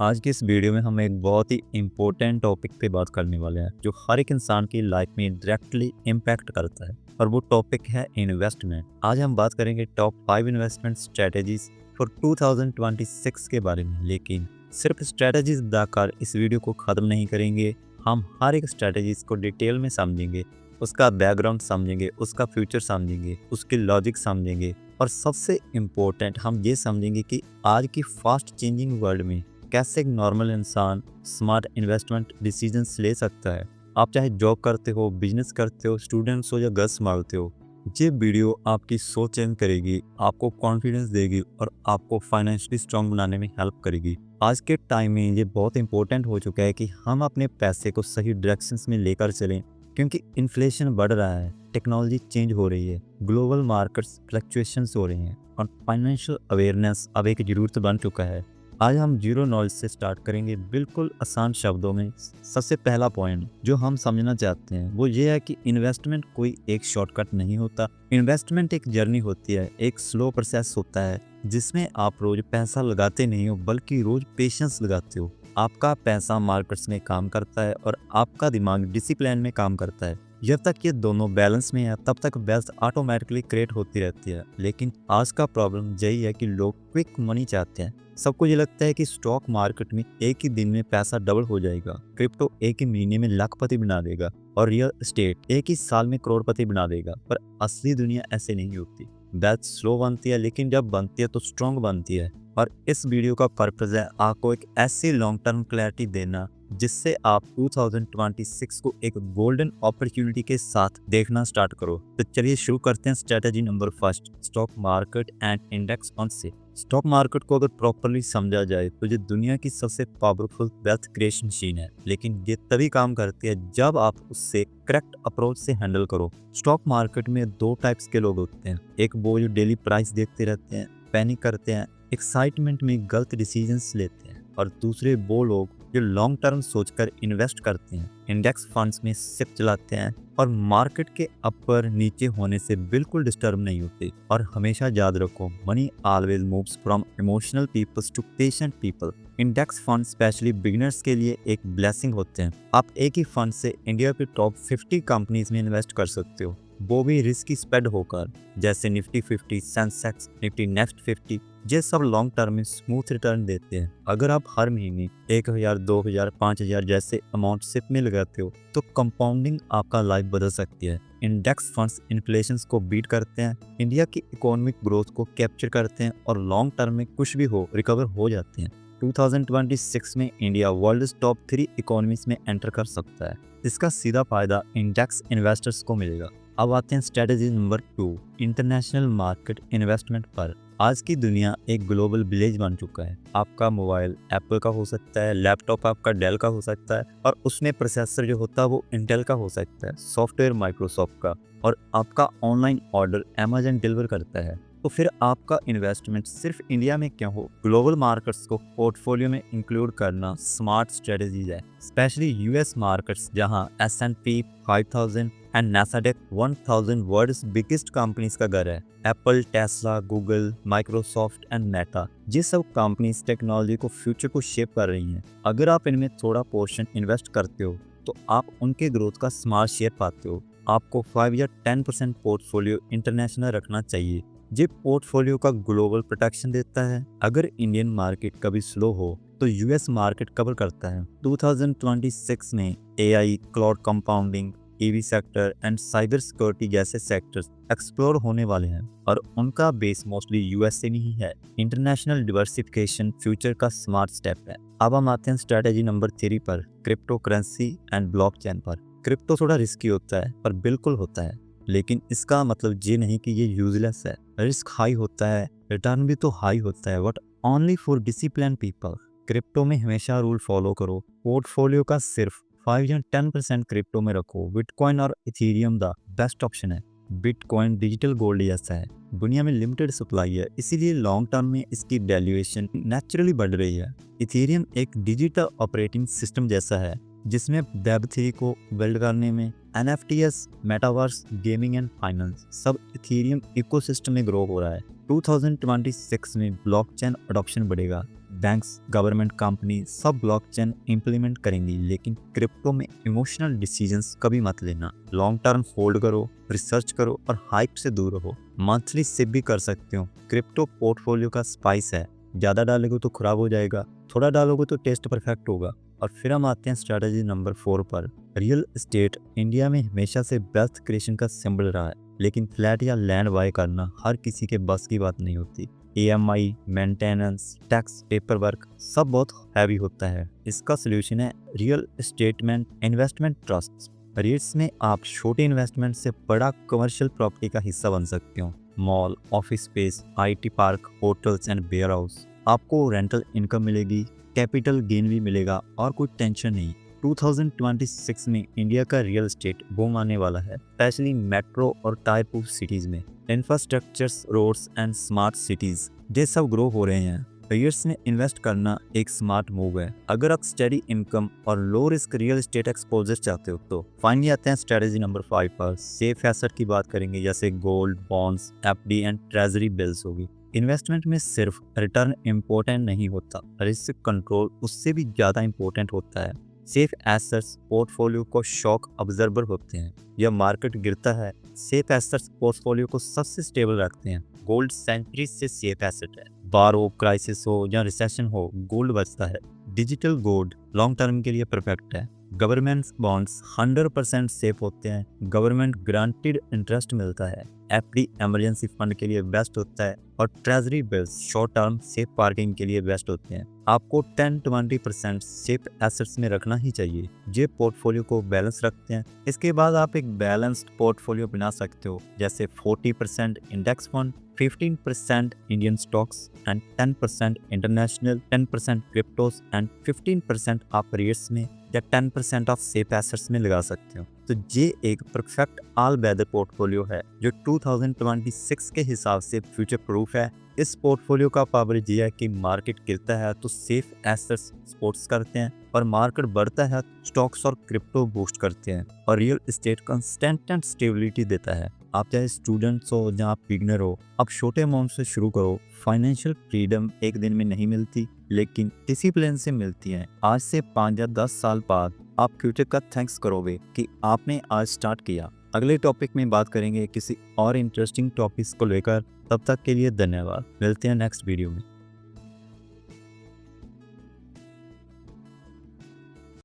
आज की इस वीडियो में हम एक बहुत ही इम्पोर्टेंट टॉपिक पे बात करने वाले हैं जो हर एक इंसान की लाइफ में डायरेक्टली इम्पैक्ट करता है और वो टॉपिक है इन्वेस्टमेंट। आज हम बात करेंगे टॉप 5 इन्वेस्टमेंट स्ट्रेटेजीज फॉर 2026 के बारे में। लेकिन सिर्फ स्ट्रेटेजीज बताकर इस वीडियो को ख़त्म नहीं करेंगे। हम हर एक स्ट्रेटेजीज को डिटेल में समझेंगे, उसका बैकग्राउंड समझेंगे, उसका फ्यूचर समझेंगे, उसकी लॉजिक समझेंगे और सबसे इम्पोर्टेंट हम ये समझेंगे कि आज की फास्ट चेंजिंग वर्ल्ड में कैसे एक नॉर्मल इंसान स्मार्ट इन्वेस्टमेंट डिसीजंस ले सकता है। आप चाहे जॉब करते हो, बिजनेस करते हो, स्टूडेंट्स हो या घर संभालते हो, ये वीडियो आपकी सोच चेंज करेगी, आपको कॉन्फिडेंस देगी और आपको फाइनेंशियली स्ट्रांग बनाने में हेल्प करेगी। आज के टाइम में ये बहुत इंपॉर्टेंट हो चुका है कि हम अपने पैसे को सही डायरेक्शंस में लेकर चलें, क्योंकि इन्फ्लेशन बढ़ रहा है, टेक्नोलॉजी चेंज हो रही है, ग्लोबल मार्केट्स फ्लक्चुएशंस हो रही हैं और फाइनेंशियल अवेयरनेस अब एक ज़रूरत बन चुका है। आज हम जीरो नॉलेज से स्टार्ट करेंगे, बिल्कुल आसान शब्दों में। सबसे पहला पॉइंट जो हम समझना चाहते हैं वो ये है कि इन्वेस्टमेंट कोई एक शॉर्टकट नहीं होता। इन्वेस्टमेंट एक जर्नी होती है, एक स्लो प्रोसेस होता है जिसमें आप रोज पैसा लगाते नहीं हो बल्कि रोज पेशेंस लगाते हो। आपका पैसा मार्केट्स में काम करता है और आपका दिमाग डिसिप्लिन में काम करता है। जब तक ये दोनों बैलेंस में है तब तक वेल्थ ऑटोमेटिकली क्रिएट होती रहती है। लेकिन आज का प्रॉब्लम यही है कि लोग क्विक मनी चाहते हैं। सबको ये लगता है कि स्टॉक मार्केट में एक ही दिन में पैसा डबल हो जाएगा, क्रिप्टो एक ही महीने में लाखपति बना देगा और रियल एस्टेट एक ही साल में करोड़पति बना देगा। पर असली दुनिया ऐसे नहीं होती। वेल्थ स्लो बनती है, लेकिन जब बनती है तो स्ट्रॉन्ग बनती है। और इस वीडियो का पर्पज है आपको एक ऐसी लॉन्ग टर्म क्लैरिटी देना जिससे आप 2026 को एक गोल्डन अपॉर्चुनिटी के साथ देखना स्टार्ट करो। तो चलिए शुरू करते हैं। Strategy number first, stock market and index fund से। स्टॉक मार्केट को अगर प्रॉपर्ली समझा जाए तो ये दुनिया की सबसे पावरफुल वेल्थ क्रिएशन मशीन है, लेकिन ये तभी काम करती है जब आप उससे करेक्ट अप्रोच से हैंडल करो। स्टॉक मार्केट में दो टाइप्स के लोग होते हैं। एक वो जो डेली प्राइस देखते रहते हैं, पैनिक करते हैं, एक्साइटमेंट में गलत डिसीजंस लेते हैं, और दूसरे वो लोग जो लॉन्ग टर्म सोचकर इन्वेस्ट करते हैं, इंडेक्स फंड्स में सिप चलाते हैं और मार्केट के अपर नीचे होने से बिल्कुल डिस्टर्ब नहीं होते। और हमेशा याद रखो, money always moves from emotional peoples to patient people. Index fund specially beginners के लिए एक ब्लेसिंग होते हैं। आप एक ही फंड से इंडिया के टॉप 50 कंपनीज में इन्वेस्ट कर सकते हो, वो भी रिस्की स्प्रेड होकर, जैसे निफ्टी 50, सेंसेक्स, निफ्टी नेक्स्ट 50। ये सब लॉन्ग टर्म में स्मूथ रिटर्न देते हैं। अगर आप हर महीने 1000, 2000, 5000 जैसे अमाउंट सिप में लगाते हो तो कंपाउंडिंग आपका लाइफ बदल सकती है। इंडेक्स फंड्स इन्फ्लेशन को बीट करते हैं, इंडिया की इकोनॉमिक ग्रोथ को कैप्चर करते हैं और लॉन्ग टर्म में कुछ भी हो रिकवर हो जाते हैं। 2026 में इंडिया वर्ल्ड टॉप 3 इकोनॉमीज में एंटर कर सकता है। इसका सीधा फायदा इंडेक्स इन्वेस्टर्स को मिलेगा। अब आते हैं strategy number 2, international market investment पर। आज की दुनिया एक ग्लोबल विलेज बन चुका है। आपका मोबाइल एप्पल का हो सकता है, लैपटॉप आपका डेल का हो सकता है और उसमें प्रोसेसर जो होता है वो इंटेल का हो सकता है, सॉफ्टवेयर माइक्रोसॉफ्ट का, और आपका ऑनलाइन ऑर्डर अमेजन डिलीवर करता है। तो फिर आपका इन्वेस्टमेंट सिर्फ इंडिया में क्यों हो? ग्लोबल मार्केट्स को पोर्टफोलियो में इंक्लूड करना स्मार्ट स्ट्रेटेजीज है, स्पेशली यूएस मार्केट्स जहां S&P 5000 and Nasdaq 1000 world's biggest companies का घर है। Apple, Tesla, Google, Microsoft and Meta, ये सब कंपनीज टेक्नोलॉजी को फ्यूचर को शेप कर रही हैं। अगर आप इनमें थोड़ा पोर्शन इन्वेस्ट करते हो तो आप उनके ग्रोथ का स्मार्ट शेयर पाते हो। आपको 5 या 10% पोर्टफोलियो इंटरनेशनल रखना चाहिए। ये पोर्टफोलियो का ग्लोबल प्रोटेक्शन देता है। अगर इंडियन मार्केट कभी स्लो हो तो यूएस मार्केट कवर करता है। 2026 में AI, cloud compounding, EV sector and cyber security जैसे सेक्टर्स एक्सप्लोर होने वाले हैं और उनका बेस मोस्टली यूएसए में ही है। इंटरनेशनल डिवर्सिफिकेशन फ्यूचर का स्मार्ट स्टेप है। अब हम आते हैं स्ट्रेटेजी नंबर 3 पर, क्रिप्टो करेंसी एंड ब्लॉकचेन पर। क्रिप्टो थोड़ा रिस्की होता है पर बिल्कुल होता है, लेकिन इसका मतलब ये नहीं कि ये यूजलेस है। रिस्क हाई होता है, रिटर्न भी तो हाई होता है, but only for discipline people. Crypto में हमेशा रूल फॉलो करो। पोर्टफोलियो का सिर्फ 5 या 10% क्रिप्टो में रखो। बिटकॉइन और इथेरियम द बेस्ट ऑप्शन है। बिटकॉइन डिजिटल गोल्ड जैसा है, दुनिया में लिमिटेड सप्लाई है, इसीलिए लॉन्ग टर्म में इसकी वैल्यूएशन नेचुरली बढ़ रही है। इथेरियम एक डिजिटल ऑपरेटिंग सिस्टम जैसा है, जिसमें वेब 3 को बिल्ड करने में NFTs, metaverse, gaming and finance सब इथेरियम इकोसिस्टम में ग्रो हो रहा है। 2026 में ब्लॉकचेन अडॉप्शन बढ़ेगा। बैंक्स, गवर्नमेंट कंपनी सब ब्लॉकचेन इंप्लीमेंट करेंगी, लेकिन क्रिप्टो में इमोशनल डिसीजंस कभी मत लेना। लॉन्ग टर्म होल्ड करो, रिसर्च करो और हाइप से दूर रहो। मंथली सिप भी कर सकते हो। क्रिप्टो पोर्टफोलियो का स्पाइस है, ज़्यादा डालोगे तो खराब हो जाएगा, थोड़ा डालोगे तो टेस्ट परफेक्ट होगा। और फिर हम आते हैं स्ट्रैटेजी नंबर 4 पर। रियल एस्टेट इंडिया में हमेशा से वेल्थ क्रिएशन का सिंबल रहा है, लेकिन फ्लैट या लैंड बाय करना हर किसी के बस की बात नहीं होती। EMI, maintenance, tax, paper work सब बहुत हैवी होता है। इसका सोल्यूशन है real statement investment trust. REITs में आप छोटे इन्वेस्टमेंट से बड़ा कमर्शियल प्रॉपर्टी का हिस्सा बन सकते हो। Mall, office space, IT park, hotels and warehouse. आपको रेंटल इनकम मिलेगी, कैपिटल गेन भी मिलेगा और कोई टेंशन नहीं। 2026 में इंडिया का रियल एस्टेट बूम आने वाला है, स्पेशली मेट्रो और टाइप 2 सिटीज में। Infrastructures, roads and smart cities ये सब ग्रो हो रहे हैं। REITs में इन्वेस्ट करना एक स्मार्ट मूव है अगर आप स्टडी इनकम और low risk real estate exposure चाहते हो तो। फाइनली आते हैं स्ट्रेटेजी नंबर 5 पर। सेफ एसेट की बात करेंगे, जैसे gold, bonds, FD and treasury bills होगी। इन्वेस्टमेंट में सिर्फ रिटर्न इम्पोर्टेंट नहीं होता, रिस्क कंट्रोल उससे भी ज़्यादा इम्पोर्टेंट होता है। सेफ एसेट्स पोर्टफोलियो को शॉक ऑब्जर्वर होते हैं। यह मार्केट गिरता है, सेफ एसेट्स पोर्टफोलियो को सबसे स्टेबल रखते हैं। गोल्ड सेंचुरी से सेफ एसेट है। बार हो, क्राइसिस हो या रिसेशन हो, गोल्ड बचता है। डिजिटल गोल्ड लॉन्ग टर्म के लिए परफेक्ट है। गवर्नमेंट बॉन्ड्स 100% सेफ होते हैं, गवर्नमेंट ग्रांटेड इंटरेस्ट मिलता है। FD इमरजेंसी फंड के लिए बेस्ट होता है और treasury bills short term safe parking के लिए बेस्ट होते हैं। आपको 10-20% सेफ एसेट्स में रखना ही चाहिए, ये पोर्टफोलियो को बैलेंस रखते हैं। इसके बाद आप एक बैलेंस्ड पोर्टफोलियो बना सकते हो, जैसे 40% index fund, 15% Indian stocks and 10% international, 10% क्रिप्टोस and 15% आप REITs में या 10% ऑफ सेफ एसेट्स में लगा सकते हो। तो ये एक परफेक्ट ऑल वेदर पोर्टफोलियो है जो 2026 के हिसाब से फ्यूचर प्रूफ है। इस पोर्टफोलियो का पावर ये है कि मार्केट गिरता है तो सेफ एसेट्स सपोर्ट्स करते हैं और मार्केट बढ़ता है तो स्टॉक्स और क्रिप्टो बूस्ट करते हैं और real estate consistent and stability देता है। आप चाहे स्टूडेंट्स हो या आप बिगनर हो, आप छोटे अमाउंट से शुरू करो। फाइनेंशियल फ्रीडम एक दिन में नहीं मिलती, लेकिन डिसिप्लिन से मिलती है। आज से 5 या 10 साल बाद आप फ्यूचर का थैंक्स करोगे कि आपने आज स्टार्ट किया। अगले टॉपिक में बात करेंगे किसी और इंटरेस्टिंग टॉपिक्स को लेकर। तब तक के लिए धन्यवाद। मिलते हैं नेक्स्ट वीडियो में।